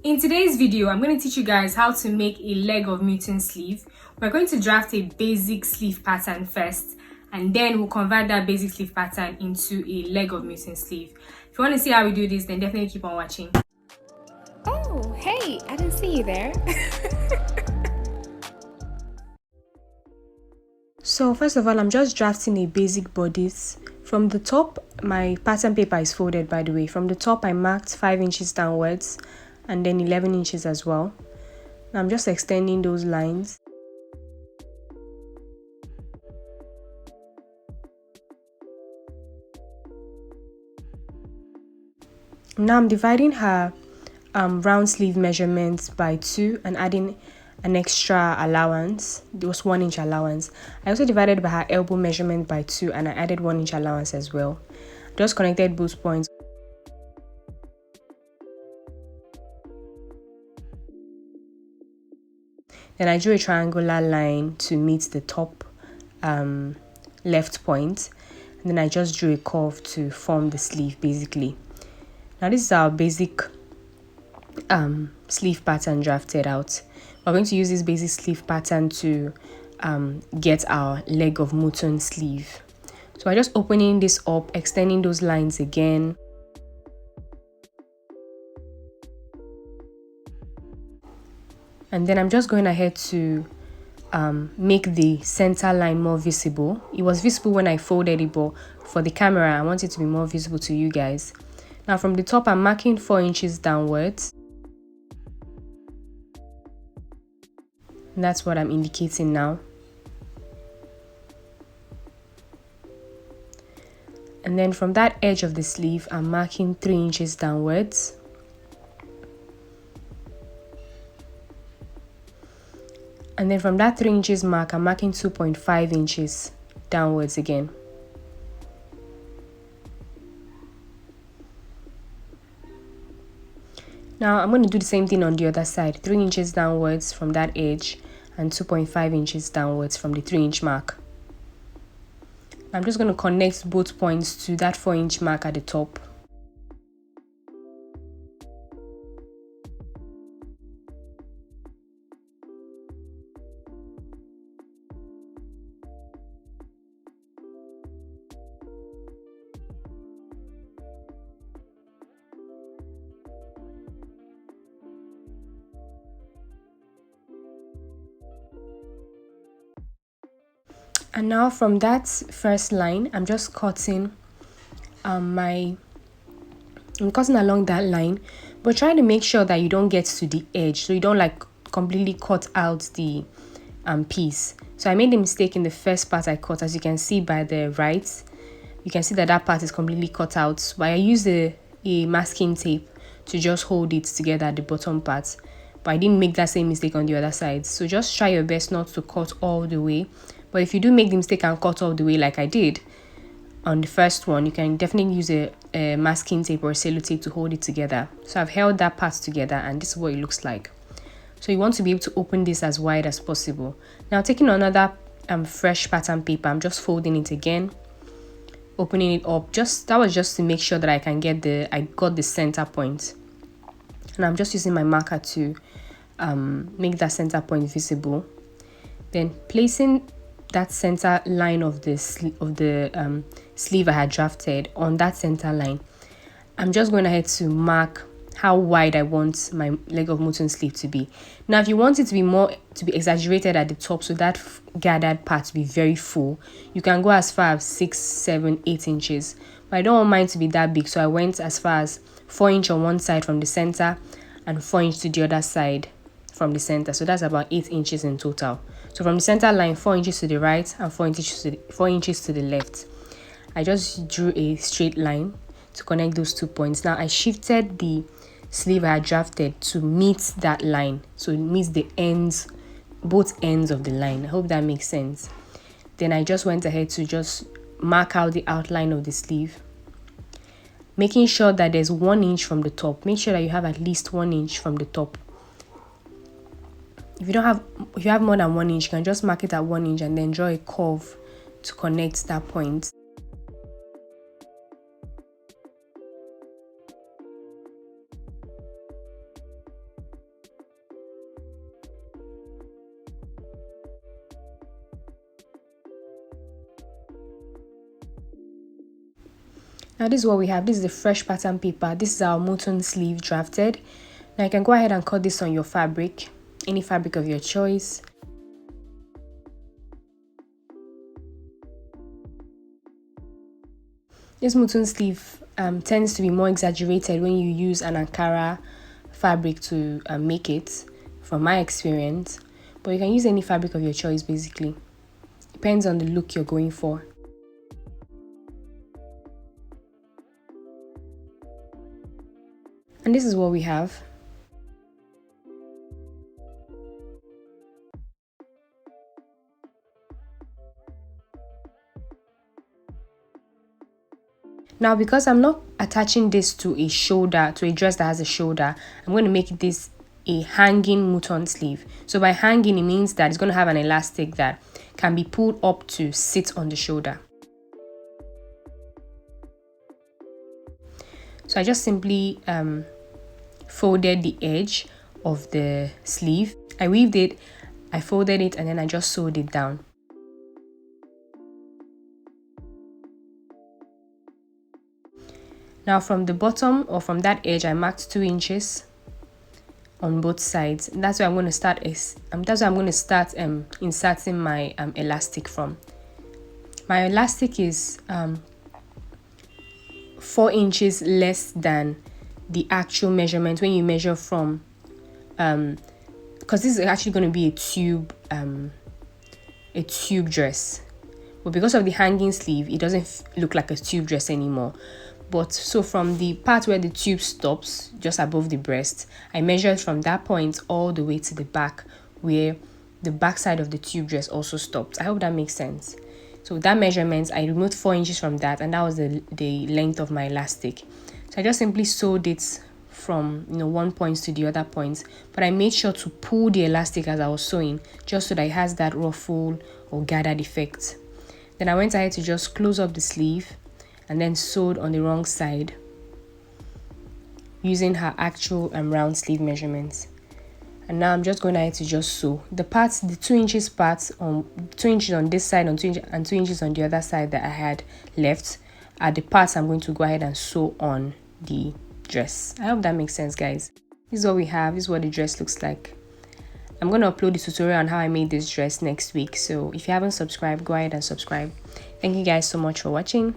In today's video, I'm going to teach you guys how to make a leg of mutton sleeve. We're going to draft a basic sleeve pattern first, and then we'll convert that basic sleeve pattern into a leg of mutton sleeve. If you want to see how we do this, then definitely keep on watching. Oh, hey, I didn't see you there. So first of all, I'm just drafting a basic bodice. From the top, my pattern paper is folded, by the way. From the top, I marked 5 inches downwards and then 11 inches as well. Now I'm just extending those lines. Now I'm dividing her round sleeve measurements by 2 and adding an extra allowance. There was 1 inch allowance. I also divided by her elbow measurement by 2 and I added 1 inch allowance as well. Just connected both points. Then I drew a triangular line to meet the top left point, and then I just drew a curve to form the sleeve basically. Now this is our basic sleeve pattern drafted out. We're going to use this basic sleeve pattern to get our leg of mutton sleeve. So I'm just opening this up, extending those lines again. And then I'm just going ahead to make the center line more visible. It was visible when I folded it, but for the camera, I want it to be more visible to you guys. Now from the top, I'm marking 4 inches downwards. And that's what I'm indicating now. And then from that edge of the sleeve, I'm marking 3 inches downwards. And then from that 3 inches mark, I'm marking 2.5 inches downwards again. Now I'm going to do the same thing on the other side. 3 inches downwards from that edge and 2.5 inches downwards from the 3 inch mark. I'm just going to connect both points to that 4 inch mark at the top. And now from that first line, I'm just cutting I'm cutting along that line, but trying to make sure that you don't get to the edge, so you don't like completely cut out the piece. So I made a mistake in the first part I cut. As you can see by the right, you can see that that part is completely cut out, but I used a masking tape to just hold it together at the bottom part, but I didn't make that same mistake on the other side. So just try your best not to cut all the way. But if you do make the mistake and cut all the way like I did on the first one, you can definitely use a masking tape or a sellotape to hold it together. So I've held that part together and this is what it looks like. So you want to be able to open this as wide as possible. Now taking another fresh pattern paper, I'm just folding it again, opening it up. That was just to make sure that I got the center point. And I'm just using my marker to make that center point visible. Then placing that center line of the sleeve I had drafted on that center line, I'm just going ahead to mark how wide I want my leg of mutton sleeve to be. Now if you want it to be exaggerated at the top, so that gathered part to be very full, you can go as far as 6, 7, 8 inches, but I don't want mine to be that big, so I went as far as 4 inches on one side from the center and 4 inches to the other side from the center. So that's about 8 inches in total. So from the center line, 4 inches to the right and 4 inches to the left. I just drew a straight line to connect those 2 points. Now I shifted the sleeve I had drafted to meet that line, so it meets the ends, both ends of the line. I hope that makes sense. Then I just went ahead to just mark out the outline of the sleeve, making sure that there's 1 inch from the top. Make sure that you have at least 1 inch from the top. If you have more than 1 inch, you can just mark it at 1 inch and then draw a curve to connect that point. Now this is what we have. This is the fresh pattern paper. This is our mutton sleeve drafted. Now you can go ahead and cut this on your fabric, any fabric of your choice. This mutton sleeve tends to be more exaggerated when you use an Ankara fabric to make it, from my experience. But you can use any fabric of your choice basically. Depends on the look you're going for. And this is what we have. Now, because I'm not attaching this to a shoulder, to a dress that has a shoulder, I'm going to make this a hanging mutton sleeve. So by hanging, it means that it's going to have an elastic that can be pulled up to sit on the shoulder. So I just simply folded the edge of the sleeve. I weaved it, I folded it, and then I just sewed it down. Now from the bottom, or from that edge, I marked 2 inches on both sides. And that's where I'm going to start inserting my elastic from. My elastic is 4 inches less than the actual measurement when you measure from, because this is actually going to be a tube dress, but because of the hanging sleeve, it doesn't look like a tube dress anymore. But so from the part where the tube stops, just above the breast, I measured from that point all the way to the back, where the back side of the tube dress also stopped. I hope that makes sense. So with that measurement, I removed 4 inches from that, and that was the length of my elastic. So I just simply sewed it from one point to the other point, but I made sure to pull the elastic as I was sewing, just so that it has that ruffle or gathered effect. Then I went ahead to just close up the sleeve and then sewed on the wrong side using her actual round sleeve measurements. And now I'm just going ahead to just sew the parts, the 2 inches parts, on 2 inches on this side and 2 inches on the other side that I had left are the parts I'm going to go ahead and sew on the dress. I hope that makes sense, guys. This is what we have. This is what the dress looks like. I'm going to upload the tutorial on how I made this dress next week, so if you haven't subscribed, go ahead and subscribe. Thank you guys so much for watching.